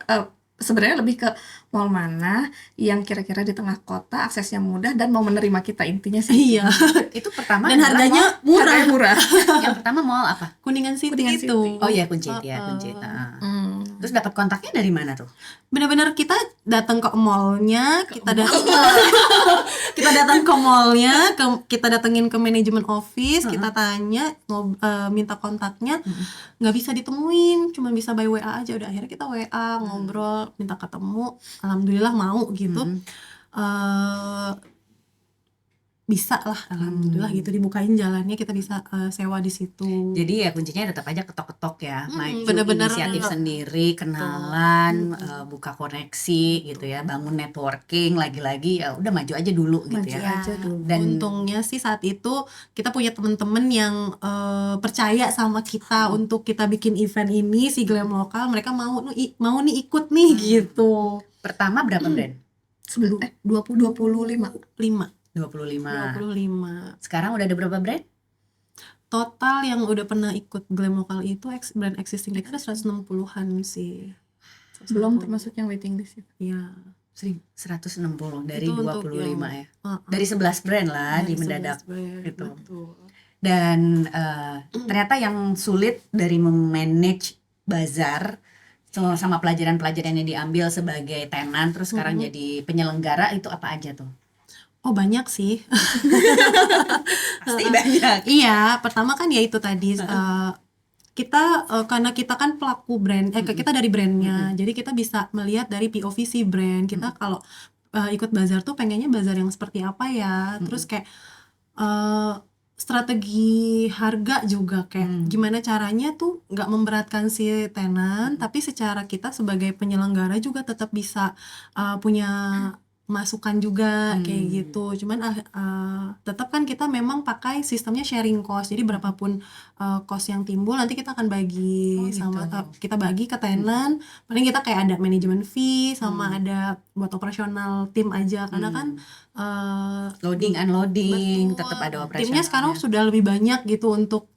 sebenarnya lebih ke mall mana yang kira-kira di tengah kota aksesnya mudah dan mau menerima kita, intinya sih. Iya. Itu pertama Dan adalah harganya Harganya murah. murah. yang pertama mall apa? Kuningan City Kuningan itu. City. Oh iya Kuncit ya, Uh-uh. Kuncit. Terus dapat kontaknya dari mana tuh? Benar-benar kita datang ke mallnya, kita datang ke mallnya, kita datengin ke manajemen office, kita tanya, minta kontaknya, nggak bisa ditemuin, cuma bisa by WA aja. Udah akhirnya kita WA, ngobrol, minta ketemu, alhamdulillah mau gitu. Bisa lah, alhamdulillah gitu, dibukain jalannya, kita bisa sewa di situ. Jadi ya kuncinya tetap aja ketok-ketok ya, maju bener-bener inisiatif sendiri, kenalan, buka koneksi gitu ya, bangun networking, lagi-lagi ya udah maju aja dulu gitu Maju ya. aja dulu. Dan untungnya sih saat itu kita punya temen-temen yang percaya sama kita untuk kita bikin event ini, si Glam Lokal. Mereka mau nih ikut nih gitu. pertama berapa brand? 25. 25. 25. Sekarang udah ada berapa brand? Total yang udah pernah ikut Glam Lokal itu brand existing kita ada 160-an sih. Belum termasuk yang waiting list ya. Iya. 160 dari Itu untuk 25 ya. Uh-uh. Dari 11 brand lah di Dari mendadak 11 brand, gitu. betul. Dan ternyata yang sulit dari memanage bazar sama pelajaran-pelajaran yang diambil sebagai tenan terus sekarang jadi penyelenggara itu apa aja tuh? Oh banyak sih. Pasti banyak. Iya, pertama kan ya itu tadi kita karena kita kan pelaku brand, kita dari brandnya, jadi kita bisa melihat dari POV si brand. Kita kalau ikut bazar tuh pengennya bazar yang seperti apa ya, terus kayak strategi harga juga kayak gimana caranya tuh nggak memberatkan si tenan, tapi secara kita sebagai penyelenggara juga tetap bisa punya masukan juga kayak gitu. Cuman tetap kan kita memang pakai sistemnya sharing cost. Jadi berapapun cost yang timbul nanti kita akan bagi sama kita bagi ke tenan. Paling kita kayak ada manajemen fee sama ada buat operasional tim aja karena kan loading unloading betul. tetap ada operasional. Timnya sekarang sudah lebih banyak gitu untuk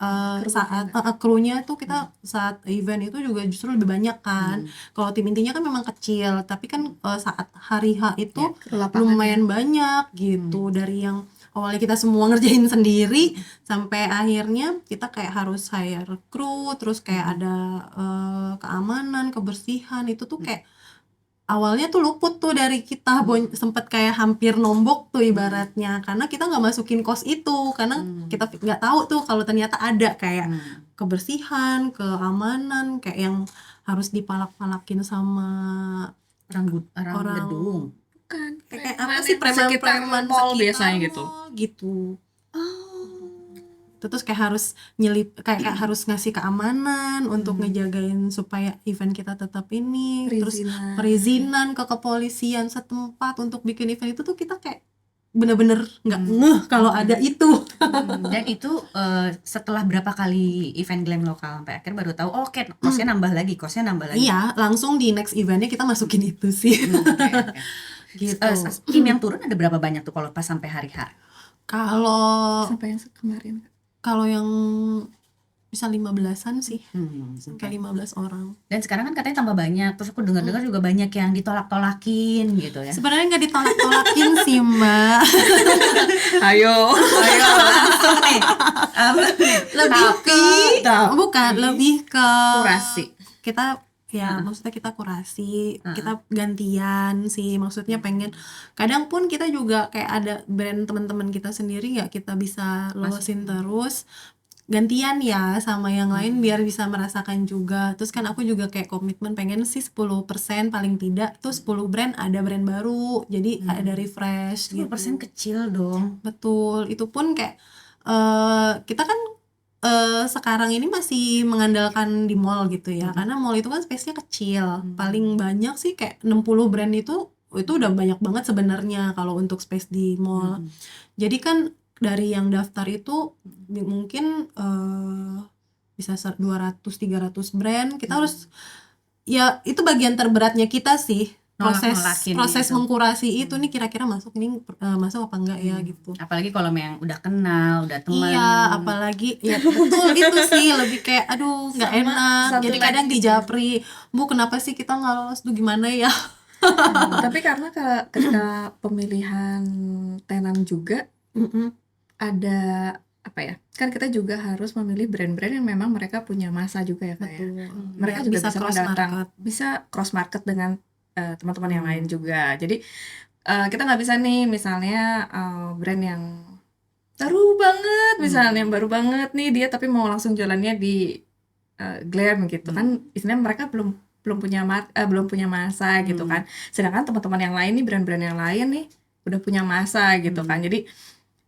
saat krunya tuh kita saat event itu juga justru lebih banyak kan. Kalau tim intinya kan memang kecil, tapi kan saat hari H itu lumayan banyak gitu. Dari yang awalnya kita semua ngerjain sendiri sampai akhirnya kita kayak harus hire kru, terus kayak ada keamanan, kebersihan itu tuh kayak awalnya tuh luput tuh dari kita, sempet kayak hampir nombok tuh ibaratnya karena kita nggak masukin cost itu karena kita nggak tahu tuh kalau ternyata ada kayak kebersihan, keamanan kayak yang harus dipalak-palakin sama orang gedung. Bukan. Kayak apa sih preman-preman mall sekitar biasanya gitu. mall gitu. Terus kayak harus kayak harus ngasih keamanan untuk ngejagain supaya event kita tetap ini, terus perizinan ke kepolisian setempat untuk bikin event itu tuh kita kayak bener-bener nggak ngeh kalau ada itu. Dan itu setelah berapa kali event Glam Lokal sampai akhir baru tahu oke, kosnya nambah lagi. Iya, langsung di next eventnya kita masukin itu sih. Gitu. Tim yang turun ada berapa banyak tuh kalau pas sampai hari H? Sampai yang kemarin. Kalau yang bisa 15-an sih, kayak 15 orang. Dan sekarang kan katanya tambah banyak. Terus aku dengar-dengar juga banyak yang ditolak-tolakin gitu ya. Sebenarnya nggak ditolak-tolakin sih Mbak. Ayo Langsung nih. Lebih ke kurasi. Kita ya maksudnya kita kurasi, kita gantian sih, maksudnya pengen kadang pun kita juga kayak ada brand teman-teman kita sendiri nggak kita bisa lolosin terus gantian ya sama yang lain biar bisa merasakan juga. Terus kan aku juga kayak komitmen pengen sih 10% paling tidak tuh 10 brand ada brand baru, jadi ada refresh 10% gitu. kecil dong. Betul, itu pun kayak kita kan sekarang ini masih mengandalkan di mall gitu ya, karena mall itu kan space-nya kecil, paling banyak sih kayak 60 brand itu udah banyak banget sebenarnya kalau untuk space di mall. Jadi kan dari yang daftar itu mungkin bisa 200-300 brand, kita harus ya itu bagian terberatnya kita sih. Proses gitu. mengkurasi itu nih kira-kira masuk apa enggak ya gitu. Apalagi kalau yang udah kenal, udah teman. Iya, apalagi ya betul itu sih lebih kayak aduh nggak enak. Jadi kadang dijapri, Bu kenapa sih kita nggak lolos tuh gimana ya? Tapi karena ketika pemilihan tenan juga ada apa ya, kan kita juga harus memilih brand-brand yang memang mereka punya masa juga ya Kak ya. Betul. Mereka Ya, juga bisa bisa cross mendatang, market. bisa cross market dengan teman-teman yang lain juga. Jadi kita nggak bisa nih misalnya brand yang baru banget, misalnya baru banget nih dia tapi mau langsung jualannya di Glam gitu kan, istilahnya mereka belum belum punya belum punya masa gitu kan. Sedangkan teman-teman yang lain nih, brand-brand yang lain nih udah punya masa gitu kan. Jadi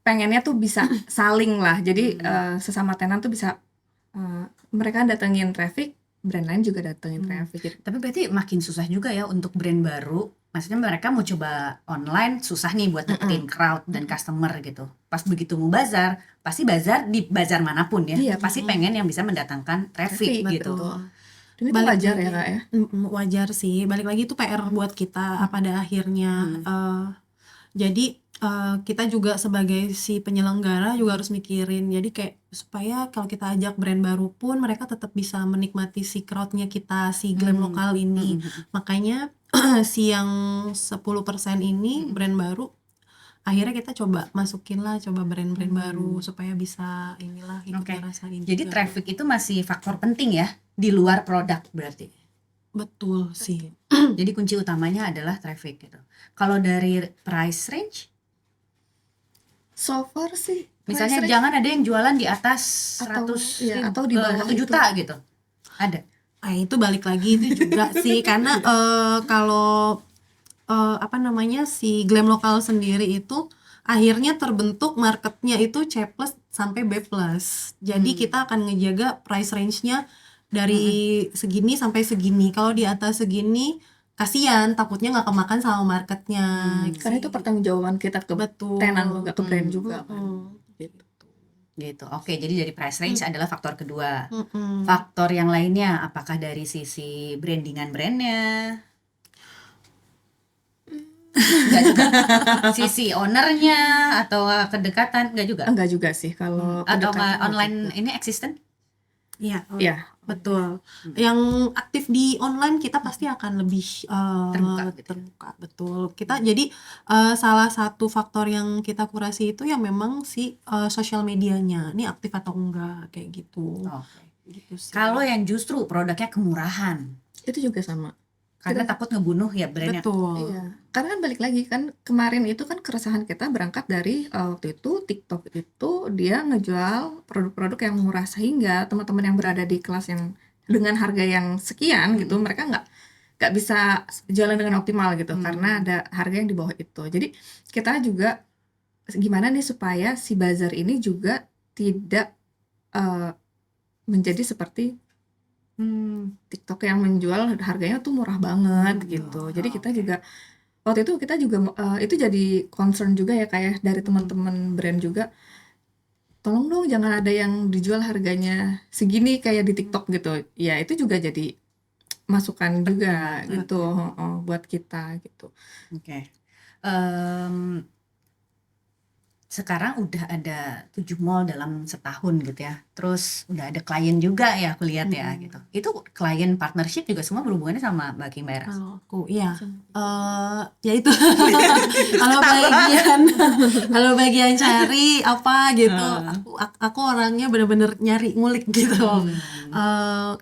pengennya tuh bisa saling lah. Jadi sesama tenan tuh bisa mereka datengin traffic, brand lain juga datengin traffic gitu. Tapi berarti makin susah juga ya untuk brand baru. Maksudnya mereka mau coba online susah nih buat dapetin crowd dan customer gitu. Pas begitu mau bazar, pasti bazar di bazar manapun ya. Iya, Pasti pengen yang bisa mendatangkan traffic Traffic, gitu. betul. Dan itu Balik wajar ya lagi. Kak ya. Wajar sih. Balik lagi itu PR buat kita pada akhirnya. Jadi kita juga sebagai si penyelenggara juga harus mikirin. Jadi kayak supaya kalau kita ajak brand baru pun mereka tetap bisa menikmati si crowdnya kita, si Glam lokal ini. Makanya si yang 10% ini brand baru, akhirnya kita coba masukin lah, coba brand-brand baru supaya bisa inilah Oke. rasain Jadi juga. traffic itu masih faktor penting ya di luar produk berarti. Betul sih. Jadi kunci utamanya adalah traffic gitu. Kalau dari price range, So far sih misalnya price range jangan ada yang jualan di atas Atau- 100 iya, atau di bawah 1 juta gitu. Ada. Itu balik lagi itu juga sih karena kalau apa namanya si Glam lokal sendiri itu akhirnya terbentuk marketnya itu C+ sampai B+. Jadi kita akan ngejaga price range-nya dari segini sampai segini. Kalau di atas segini kasihan, takutnya nggak kemakan sama marketnya. karena itu pertanggungjawaban kita ke Betul. tenan juga, ke brand juga kan. Gitu. Gitu. Oke, jadi dari price range adalah faktor kedua. Mm-mm. Faktor yang lainnya apakah dari sisi brandingan brandnya? Enggak juga. Sisi ownernya atau kedekatan enggak juga? Enggak juga sih kalau Atau kedekatan enggak online juga. ini eksisten? Iya, Iya, betul. Yang aktif di online kita pasti akan lebih Terbuka gitu. terbuka, betul. Kita jadi salah satu faktor yang kita kurasi itu ya memang si sosial medianya, ini aktif atau enggak kayak gitu. Oke. Gitu sih. Kalau yang justru produknya kemurahan, itu juga sama. karena takut ngebunuh ya brandnya. Betul. Iya, karena kan balik lagi kan kemarin itu kan keresahan kita berangkat dari waktu itu TikTok itu dia ngejual produk-produk yang murah sehingga teman-teman yang berada di kelas yang dengan harga yang sekian gitu mereka nggak bisa jalan dengan optimal gitu karena ada harga yang di bawah itu. Jadi kita juga gimana nih supaya si bazar ini juga tidak menjadi seperti TikTok yang menjual harganya tuh murah banget gitu. Jadi kita juga waktu itu kita juga itu jadi concern juga ya kayak dari teman-teman brand juga. Tolong dong jangan ada yang dijual harganya segini kayak di TikTok gitu. Ya itu juga jadi masukan juga gitu buat kita gitu. Oke. Sekarang udah ada 7 mall dalam setahun gitu ya. Terus udah ada klien juga ya aku lihat ya gitu. Itu klien partnership juga semua berhubungannya sama Mbak Kimbara. Kalau aku iya ya itu kalau bagian cari apa gitu aku orangnya bener-bener nyari ngulik gitu.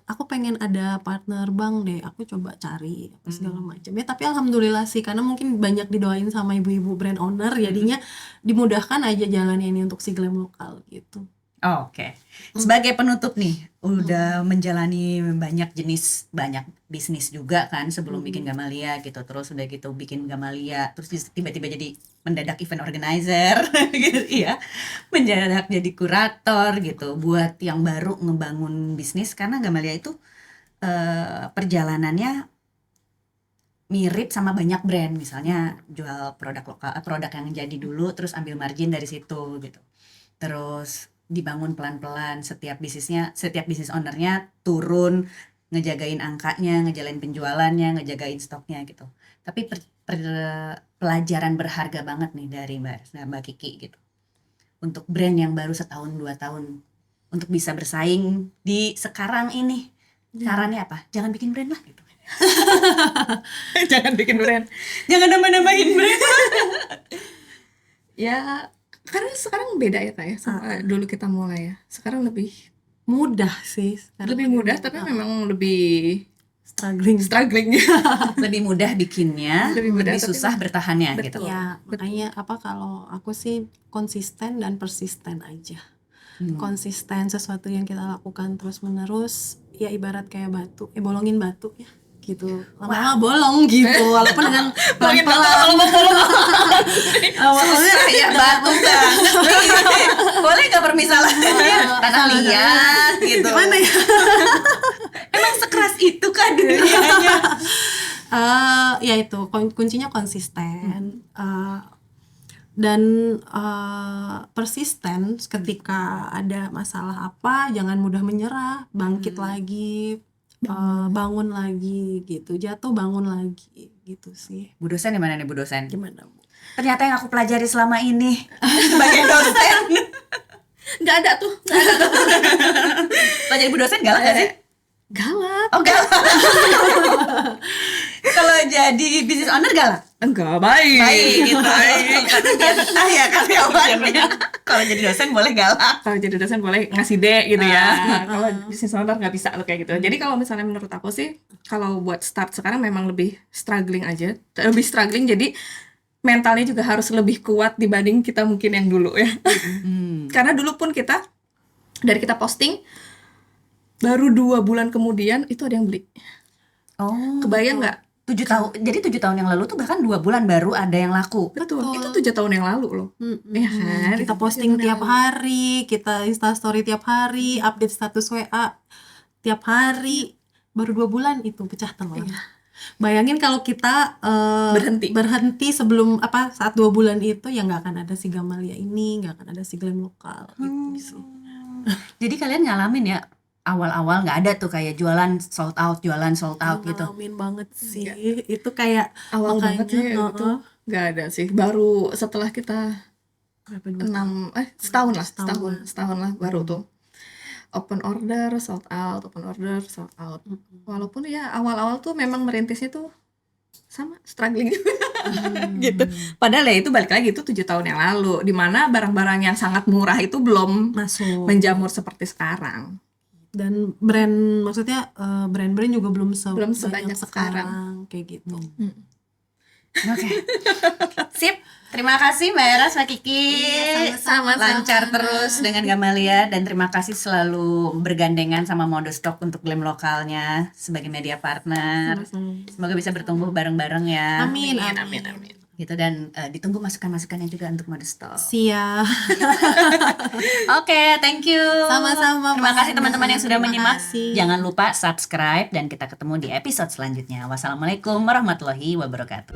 Aku pengen ada partner bank deh, aku coba cari apa segala macam ya, tapi alhamdulillah sih karena mungkin banyak didoain sama ibu-ibu brand owner jadinya dimudahkan aja jalannya ini untuk si Glam lokal gitu. Oke. Sebagai penutup nih, udah menjalani banyak bisnis juga kan sebelum bikin Gamalia gitu. Terus udah gitu bikin Gamalia, terus tiba-tiba jadi mendadak event organizer gitu ya. Mendadak jadi kurator gitu buat yang baru ngebangun bisnis karena Gamalia itu perjalanannya mirip sama banyak brand, misalnya jual produk lokal, produk yang jadi dulu terus ambil margin dari situ gitu. Terus dibangun pelan-pelan setiap bisnis ownernya turun, ngejagain angkanya, ngejalanin penjualannya, ngejagain stoknya gitu. Tapi pelajaran berharga banget nih dari Mbak Kiki gitu. Untuk brand yang baru 1-2 tahun untuk bisa bersaing di sekarang ini. Caranya apa? Jangan bikin brand lah gitu. Jangan bikin brand. Jangan nambah-nambahin brand. Ya Karena sekarang beda ya Kak ya sama dulu kita mulai ya. Sekarang lebih Mudah sih sekarang. lebih mudah tapi memang lebih struggling. struggling. Lebih mudah bikinnya, Lebih mudah, lebih tapi susah bertahannya gitu. betul. Ya, makanya kalau aku sih konsisten dan persisten aja. Konsisten sesuatu yang kita lakukan terus menerus, ya ibarat kayak batu, bolongin batu ya gitu. Lama-lama bolong gitu, walaupun dengan pelan-pelan. Awalnya Susah ya batu banget. Boleh gak permisalannya? Tanah liat gitu. gimana ya? Emang sekeras itu kan dunianya? Ya itu kuncinya konsisten. Dan persisten ketika ada masalah apa, jangan mudah menyerah, bangkit lagi, bangun lagi gitu, jatuh bangun lagi gitu sih. Bu dosen di mana nih Bu dosen? Gimana Bu? Ternyata yang aku pelajari selama ini sebagai dosen. Nggak ada tuh. Kalau jadi Bu dosen galak gak sih? Galak. Oh galak. Kalau jadi business owner galak? Enggak, baik. Baik gitu. Karena dia betah ya karyawannya. Kalau jadi dosen boleh galak. Kalau jadi dosen boleh ngasih D gitu ya. Kalau bisnis owner nggak bisa tuh kayak gitu. Jadi kalau misalnya menurut aku sih, kalau buat start sekarang memang lebih struggling aja. Lebih struggling, jadi mentalnya juga harus lebih kuat dibanding kita mungkin yang dulu ya. Karena dulu pun dari kita posting, baru 2 bulan kemudian itu ada yang beli. Oh. Kebayang nggak? 7 tahun. Jadi 7 tahun yang lalu tuh bahkan 2 bulan baru ada yang laku. Betul. Itu 7 tahun yang lalu loh. Iya kan? Kita Itu posting 7 tahun tiap yang lalu. hari, kita instastory tiap hari, update status WA tiap hari. Baru 2 bulan itu pecah telur. Bayangin kalau kita berhenti sebelum saat 2 bulan itu, ya nggak akan ada si Gamalia ini, nggak akan ada si Glam Lokal gitu sih. Jadi kalian ngalamin ya awal-awal nggak ada tuh kayak jualan sold out gitu. Ngalamin banget sih. Itu kayak Awal banget sih makanya, itu nggak ada sih. Baru setelah kita berapa, 2 setahun lah baru tuh open order sold out. Walaupun ya awal-awal tuh memang merintisnya tuh sama struggling juga gitu. Padahal ya itu balik lagi itu 7 tahun yang lalu, dimana barang-barang yang sangat murah itu belum masuk. menjamur seperti sekarang. Dan maksudnya brand-brand juga belum Belum sebanyak sebanyak sekarang kayak gitu. Oke. Sip. Terima kasih Mbak Era sama Kiki. Sama-sama. Lancar terus dengan Gamalia, dan terima kasih selalu bergandengan sama Modestock untuk Glam Lokalnya sebagai media partner. Semoga bisa bertumbuh bareng-bareng ya. Amin. Gitu, dan ditunggu masukan-masukannya juga untuk Modestock. Siap. Oke, thank you. Sama-sama, Terima Mbak kasih Hana. teman-teman yang sudah Terima menyimak. kasih. Jangan lupa subscribe dan kita ketemu di episode selanjutnya. Wassalamualaikum warahmatullahi wabarakatuh.